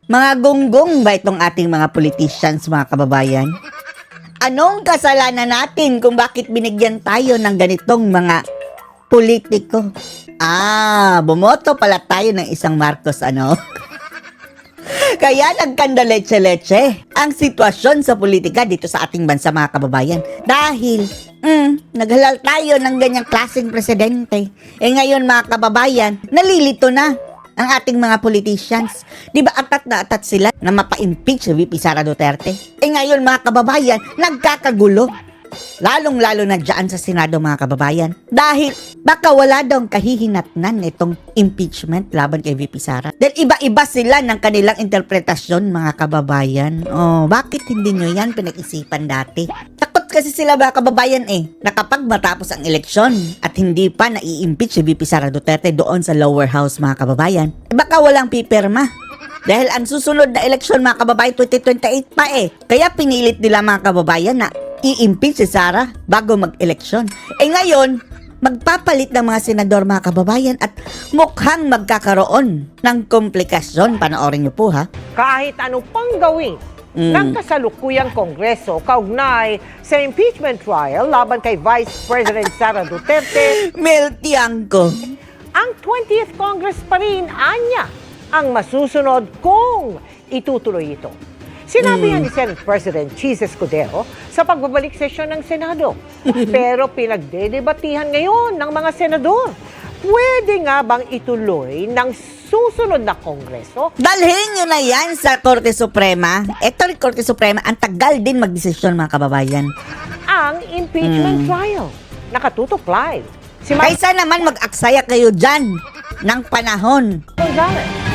Mga gonggong ba itong ating mga politicians, mga kababayan? Anong kasalanan natin kung bakit binigyan tayo ng ganitong mga politiko? Bumoto pala tayo ng isang Marcos, ano? Kaya nagkanda leche-leche ang sitwasyon sa politika dito sa ating bansa, mga kababayan. Dahil, naghalal tayo ng ganyang klaseng presidente. Ngayon, mga kababayan, nalilito na ang ating mga politicians. Di ba atat na atat sila na mapa-impeach si VP Sara Duterte? Ngayon, mga kababayan, nagkakagulo. Lalong-lalo na dyan sa Senado, mga kababayan. Dahil baka wala daw kahihinatnan itong impeachment laban kay VP Sara. Dahil iba-iba sila ng kanilang interpretasyon, mga kababayan. Bakit hindi nyo yan pinag-isipan dati? Takot kasi sila, mga kababayan na kapag matapos ang eleksyon at hindi pa nai-impeach si VP Sara Duterte doon sa lower house, mga kababayan, baka walang pipirma. Dahil ang susunod na eleksyon, mga kababayan, 2028 pa Kaya pinilit nila, mga kababayan, na i-impeach si Sara bago mag-eleksyon. Ngayon, magpapalit ng mga senador, mga kababayan, at mukhang magkakaroon ng komplikasyon. Panoorin niyo po, ha? Kahit ano pang gawin ng kasalukuyang Kongreso kaugnay sa impeachment trial laban kay Vice President Sara Duterte, Meltiangco. ang 20th Congress pa rin, anya, ang masusunod kung itutuloy ito. Sinabi yan ni Senate President Chis Escudero sa pagbabalik sesyon ng Senado. Pero pinagdedebatihan ngayon ng mga senador. Pwede nga bang ituloy ng susunod na Kongreso? Dalhin nyo na yan sa Korte Suprema. Ito rin Korte Suprema, ang tagal din magdesisyon, mga kababayan. Ang impeachment trial. Nakatutok live. Si Kaysa naman mag-aksaya kayo dyan ng panahon. Gonzales.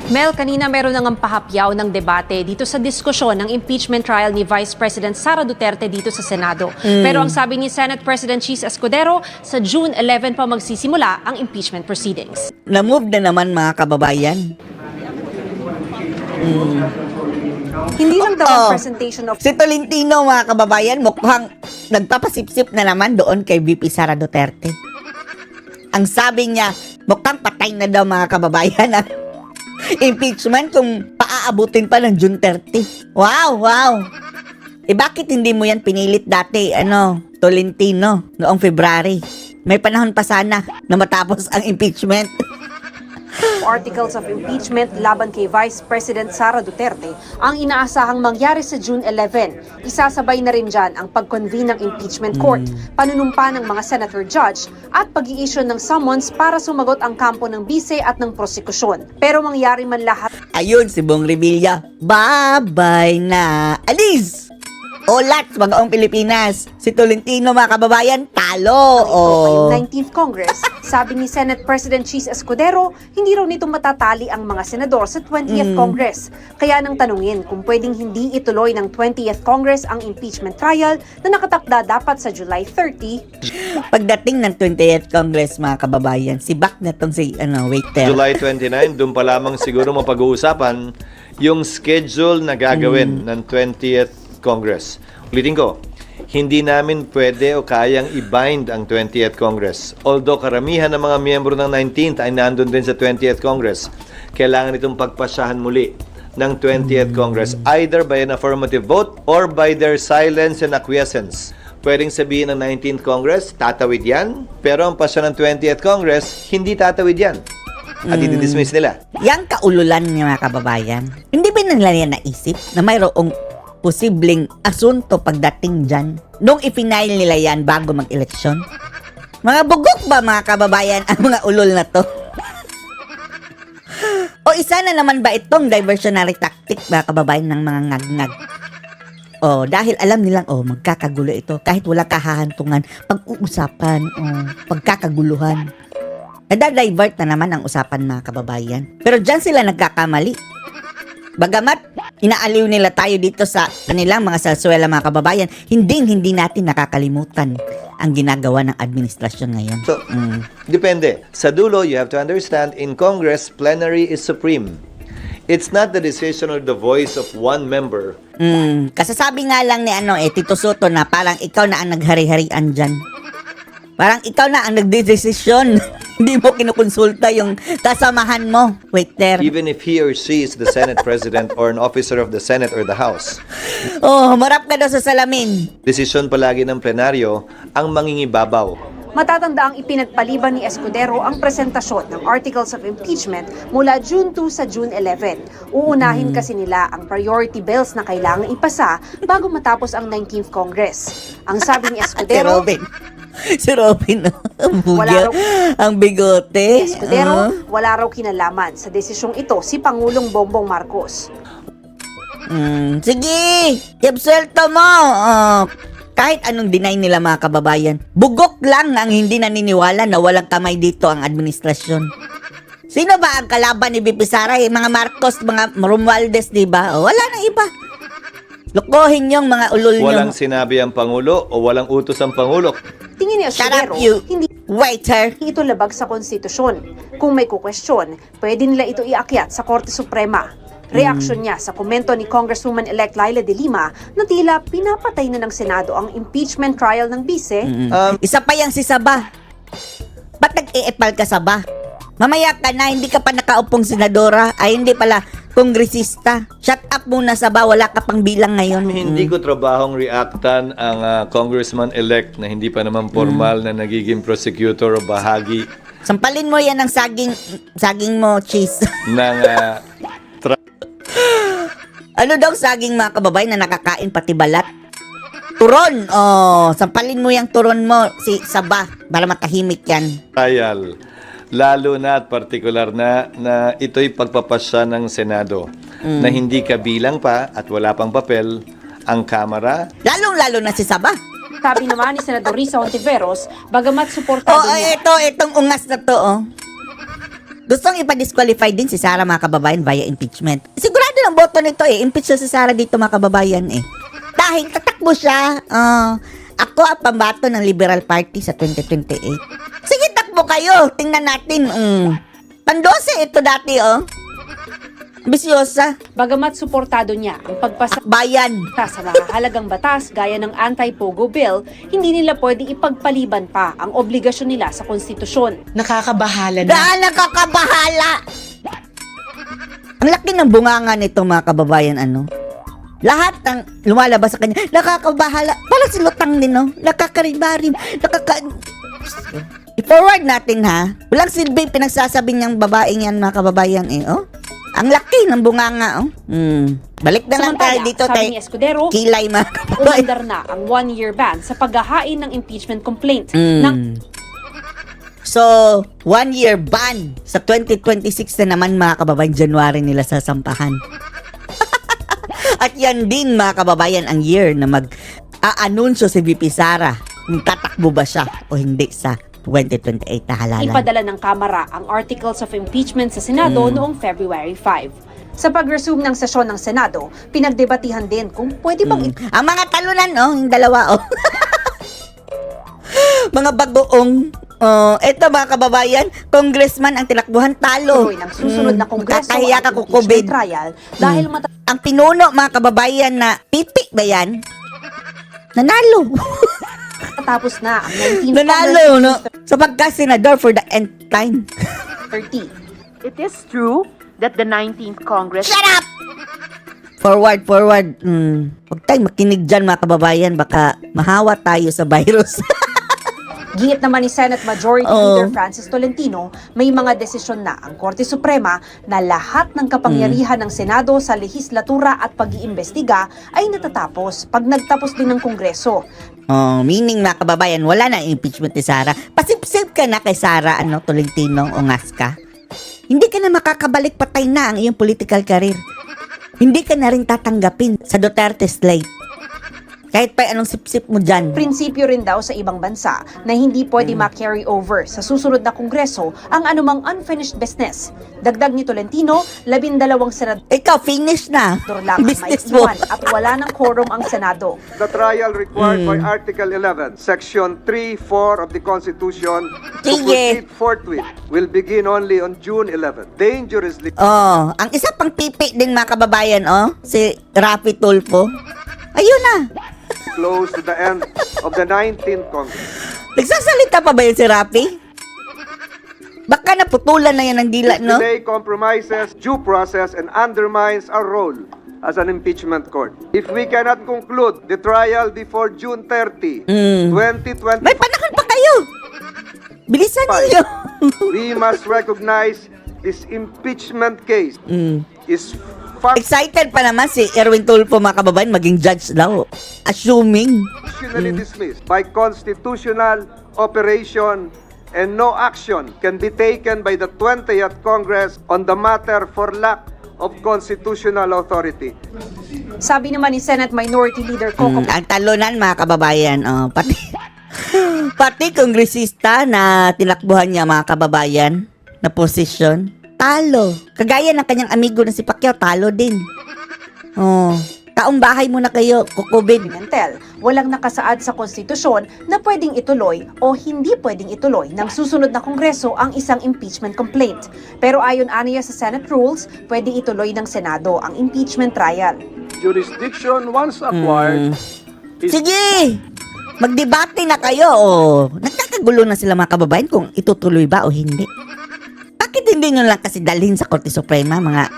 Mel, kanina meron nang pahapyaw ng debate dito sa diskusyon ng impeachment trial ni Vice President Sara Duterte dito sa Senado. Pero ang sabi ni Senate President Chis Escudero, sa June 11 pa magsisimula ang impeachment proceedings. Na-move na naman, mga kababayan. Hindi lang daw ang presentation of... Si Tolentino, mga kababayan, mukhang nagpapasipsip na naman doon kay VP Sara Duterte. Ang sabi niya, mukhang patay na daw, mga kababayan, impeachment kung paaabutin pa ng June 30. Wow! Bakit hindi mo yan pinilit dati, Tolentino, noong February? May panahon pa sana na matapos ang impeachment. Articles of impeachment laban kay Vice President Sara Duterte ang inaasahang mangyari sa June 11. Isasabay na rin dyan ang pag-convene ng impeachment court, panunumpa ng mga senator judge at pag-i-issue ng summons para sumagot ang kampo ng bise at ng prosekusyon. Pero mangyari man lahat... Ayun, si Bong Revilla, bye-bye na. Alis! Olat, magaong Pilipinas. Si Tolentino, mga kababayan, talo. Yung 19th Congress, sabi ni Senate President Chis Escudero, hindi raw nito matatali ang mga senador sa 20th Congress. Kaya nang tanungin kung pwedeng hindi ituloy ng 20th Congress ang impeachment trial na nakatakda dapat sa July 30. Pagdating ng 20th Congress, mga kababayan, si Bak na tong si, waiter. July 29, doon pa lamang siguro mapag-uusapan yung schedule na gagawin ng 20th Congress. Ulitin ko, hindi namin pwede o kayang i-bind ang 20th Congress. Although karamihan ng mga miyembro ng 19th ay nandun din sa 20th Congress, kailangan itong pagpasyahan muli ng 20th Congress either by an affirmative vote or by their silence and acquiescence. Pwedeng sabihin ng 19th Congress, tatawid yan, pero ang pasya ng 20th Congress, hindi tatawid yan. At i-dismiss nila. Yang kaululan niya, mga kababayan, hindi ba nila yan naisip na mayroong posibleng asunto pagdating dyan nung ipinail nila yan bago mag-eleksyon? Mga bugok ba, mga kababayan, ang mga ulol na to? O isa na naman ba itong diversionary tactic, mga kababayan, ng mga ngag-ngag? Dahil alam nilang, magkakagulo ito. Kahit wala kahahantungan, pag-uusapan, pagkakaguluhan. Nada-divert na naman ang usapan, mga kababayan. Pero dyan sila nagkakamali. Bagamat inaaliw nila tayo dito sa kanilang mga salsuela, mga kababayan, hindi natin nakakalimutan ang ginagawa ng administrasyon ngayon. So, depende. Sa dulo, you have to understand, in Congress, plenary is supreme. It's not the decision or the voice of one member. Kasasabi nga lang ni Tito Soto na parang ikaw na ang naghari-harian dyan. Parang ikaw na ang nagdedesisyon. Hindi mo kinukonsulta yung kasamahan mo, waiter. Even if he or she is the Senate President or an officer of the Senate or the House. Oh, marap ka daw sa salamin. Desisyon palagi ng plenaryo ang mangingibabaw. Matatanda ang ipinagpaliban ni Escudero ang presentasyon ng Articles of Impeachment mula June 2 sa June 11. Uunahin kasi nila ang priority bills na kailangan ipasa bago matapos ang 19th Congress. Ang sabi ni Si Escudero, Robin. Si Robin, no? Ang Wala bugya. Ang bigote. Escudero, wala raw kinalaman sa desisyong ito si Pangulong Bongbong Marcos. Sige, i-absuelto mo. Kahit anong deny nila mga kababayan, bugok lang ang hindi naniniwala na walang kamay dito ang administrasyon. Sino ba ang kalaban ni VP Sara? Mga Marcos, mga Romualdez, di ba? Wala nang iba. Lokohin yung mga ulol nyo. Walang sinabi ang Pangulo o walang utos ang Pangulo. Tingin ni Shut up, Escudero, you hindi waiter. ito labag sa konstitusyon. Kung may kukwestiyon, pwede nila ito iakyat sa Korte Suprema. Reaksyon niya sa komento ni Congresswoman-elect Laila de Lima na tila pinapatay na ng Senado ang impeachment trial ng bise. Isa pa yang si Saba. Ba't nag-iepal ka, Saba? Mamaya ka na, hindi ka pa nakaupong senadora. Ay, hindi pala, kongresista. Shut up muna, Saba. Wala ka pang bilang ngayon. Hindi ko trabahong reactan ang congressman-elect na hindi pa naman formal na nagiging prosecutor o bahagi Sampalin mo yan ng saging mo, cheese. ng Ano daw saging mga kababayan na nakakain pati balat? Turon! Oh, sampalin mo yung turon mo, si Saba, para matahimik yan. trial. Lalo na at partikular na ito'y pagpapasya ng Senado na hindi kabilang pa at wala pang papel ang Kamara. Lalong-lalo na si Saba. Sabi naman ni Senador Risa Ontiveros, bagamat Oh, suportado niya itong ungas na to, oh. Gustong ipa-disqualify din si Sara mga kababayan via impeachment. Sigurado ng boto nito impeach siya si Sara dito mga kababayan Dahil tatakbo siya. Ako ang pambato ng Liberal Party sa 2028. Sige, takbo kayo. Tingnan natin. Pandose ito dati, Bisyosa. bagamat suportado niya ang pagpasa Bayan. sa mahahalagang batas gaya ng anti-pogo bill, hindi nila pwede ipagpaliban pa ang obligasyon nila sa konstitusyon. Nakakabahala na. Daan nakakabahala. Ang laki ng bunganga nito mga kababayan, Lahat ng lumalabas sa kanya, nakakabahala. Parang si Lutang din, Nakakaribarim. I-forward natin, ha? Walang silbi pinagsasabi niyang babaeng yan, mga kababayan, Ang laki ng bunganga, Balik na lang tayo Samantala, dito, sabi ni Escudero, kilay, mga kababayan. umandar na ang 1-year ban sa paghahain ng impeachment complaint ng So, 1-year ban sa 2026 na naman mga kababayan, January nila sasampahan. At yan din mga kababayan ang year na mag-aanunsyo si VP Sara kung tatakbo ba siya o hindi sa 2028 na halalan. ipadala ng Kamara ang Articles of Impeachment sa Senado noong February 5. Sa pag-resume ng sesyon ng Senado, pinagdebatihan din kung pwede bang Ang mga talunan, yung dalawa, mga bagoong, eto mga kababayan, congressman ang tinakbuhan talo. ituloy ng susunod na Kongreso Kakahiya ka ang kukubid. impeachment trial dahil Ang pinuno mga kababayan na pipi ba yan? Nanalo. matatapos na ang 19th Nanalo, no? Sa pagka-senador for the nth time. 30. It is true that the 19th Congress Shut up! Forward. Huwag tayong makinig dyan mga kababayan. Baka mahawa tayo sa virus. Gingit naman ni Senate Majority Leader Francis Tolentino, may mga desisyon na ang Korte Suprema na lahat ng kapangyarihan ng Senado sa lehislatura at pag-iimbestiga ay natatapos pag nagtapos din ng Kongreso. Meaning mga kababayan, wala na impeachment ni Sara. Pasip-sip ka na kay Sara, Tolentino o Ngasca. Hindi ka na makakabalik, patay na ang iyong political career. Hindi ka na rin tatanggapin sa Duterte slate. Kahit pa anong sip-sip mo dyan. Prinsipyo rin daw sa ibang bansa na hindi pwede ma-carry over sa susunod na Kongreso ang anumang unfinished business. Dagdag ni Tolentino, 12 senador Ikaw, finish na. lang ang Business mo. maiiwan at wala ng quorum ang Senado. The trial required by Article 11, Section 3-4 of the Constitution to Sige. proceed forthwith will begin only on June 11. Dangerously Ang isa pang pipi din mga kababayan, si Rafi Tulfo. Ayun na. close to the end of the 19th Congress. Nagsasalita pa ba yun si Rafi? Baka naputulan na yan ng dila, no? Delay compromises due process and undermines our role as an impeachment court. If we cannot conclude the trial before June 30, 2025, May panahon pa kayo! Bilisan niyo! we must recognize this impeachment case is Excited pa naman si Erwin Tulfo, mga kababayan, maging judge daw. Assuming. functionally dismissed by constitutional operation, and no action can be taken by the 20th Congress on the matter for lack of constitutional authority. Sabi naman ni Senate Minority Leader Coco Ang talunan, mga kababayan, pati kongresista na tinakbuhan niya, mga kababayan, na posisyon, talo. Kagaya ng kanyang amigo na si Pacquiao, talo din. Taong bahay muna kayo, kukubid. Pimentel, walang nakasaad sa konstitusyon na pwedeng ituloy o hindi pwedeng ituloy ng susunod na kongreso ang isang impeachment complaint. Pero ayon aniya sa Senate rules, pwedeng ituloy ng Senado ang impeachment trial. Jurisdiction once acquired is Sige! Magdebate na kayo, Nagkakagulo na sila, mga kababayan, kung itutuloy ba o hindi. Bakit hindi nyo lang kasi dalhin sa Korte Suprema, mga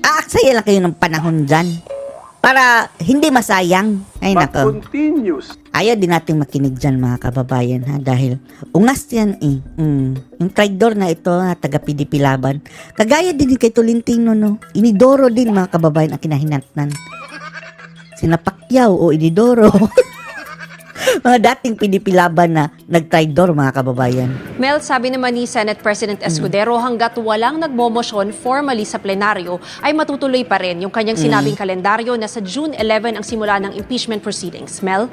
aaksaya lang kayo ng panahon dyan para hindi masayang. Ay but nako. continues Ayaw din nating makinig dyan, mga kababayan, ha? Dahil ungas yan eh. Yung traidor na ito, na taga-PDP laban, kagaya din kay Tolentino, no? Inidoro din, mga kababayan, ang kinahinatnan. Sina Pacquiao o Inidoro. Mga dating PDP laban na nag-traidor, mga kababayan. Mel, sabi naman ni Senate President Escudero, hanggat walang nagmomosyon formally sa plenaryo, ay matutuloy pa rin yung kanyang sinabing kalendaryo na sa June 11 ang simula ng impeachment proceedings. Mel?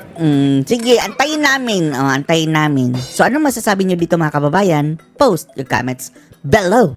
Sige, antayin namin. Antayin namin. So, ano masasabi nyo dito, mga kababayan? Post your comments below.